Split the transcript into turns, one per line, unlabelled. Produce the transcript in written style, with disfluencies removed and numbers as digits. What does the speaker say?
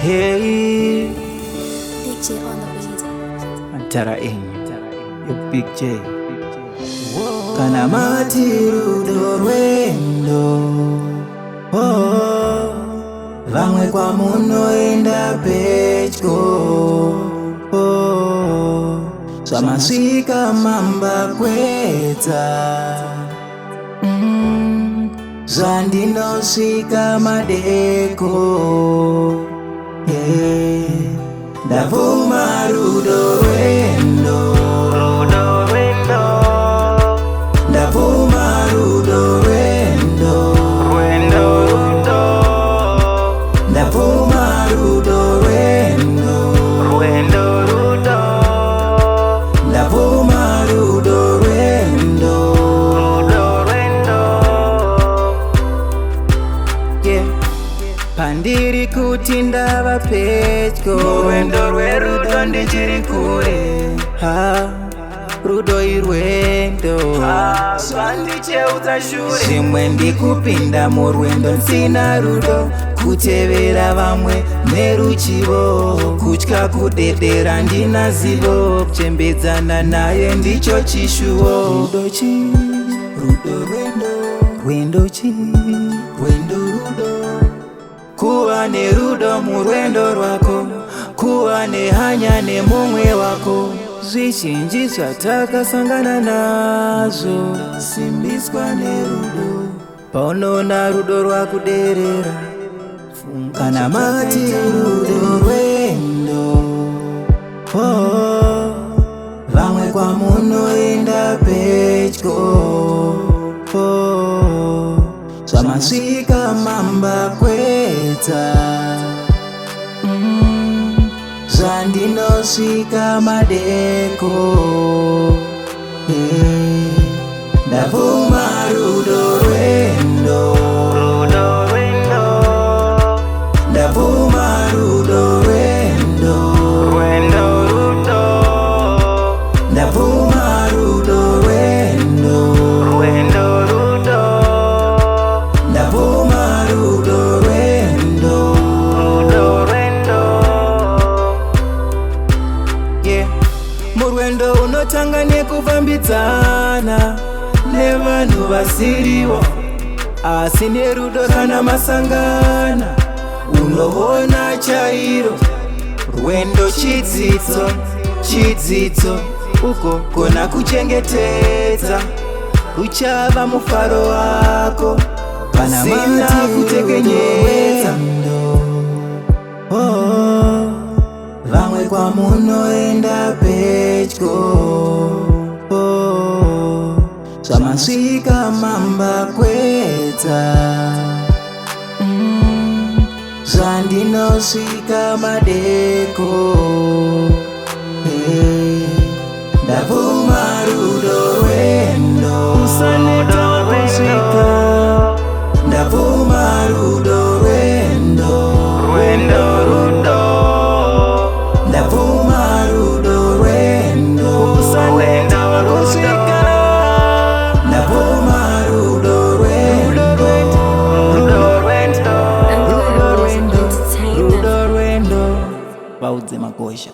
Hey,
Big J on the beat.
Antara yo Big J. Kana mati rudo rwendo. Oh, vamwe kwa munoenda pedyo. Oh, zvamasvika mamba kwedza. Zvandinosvika madeko. Ndavuma rudo rwendo. Ndavuma rudo rwendo. Ndavuma rudo rwendo. Ndavuma rudo rwendo. Yeah. Pandiri kuti ndava pedyo, rwendo rwerudo ndichiri kure. Rudo irwendo, zvandicheudza shure. Zvimwe ndikupinda murwendo nsina rudo, kutevera vamwe neruchivo, kutya kudedera ndina zivo, kuchembedzana naye ndicho chishuvo. Rudo chi, rudo rwendo, rwendo chi, rwendo rudo. Kuva nerudo murwendo rwako, kuva nehanya nemumwe wako. Zvizhinji zvatakasangana nazvo, simbiswa nerudo. Paunoona rudo rwakuderera, kana mati rudo rwendo. Oh, vamwe kwamunoenda pedyo. Oh, zvamasvika mamba kwedza. Zvandinosvika madeko. Ndavuma rudo rwendo. Ndavuma rudo rwendo. Ndavuma rudo rwendo. Ndavuma rudo rwendo. Murwendo unotanga nekufambidzana nevanhu vasiriwo, asi nerudo kana masangana unoona chairo. Rwendo chidzidzo, chidzidzo ugogona kuchengetedza, ruchava mufaro wako kana sina kutekenyedza. Oh, vamwe kwamunoenda pedyo. Oh, zvamasvika mamba kwedza. Zvandinosvika madeko. Ndavuma rudo rwendo. Usaneta kusvika. Ndavuma rudo rwendo. Rwendo rudo. Ndavuma rudo rwendo. Usaneta kusvika. Ndavuma rudo rwendo. Rudo rwendo. Rudo rwendo. Rudo rwendo. Vaudze Magosha.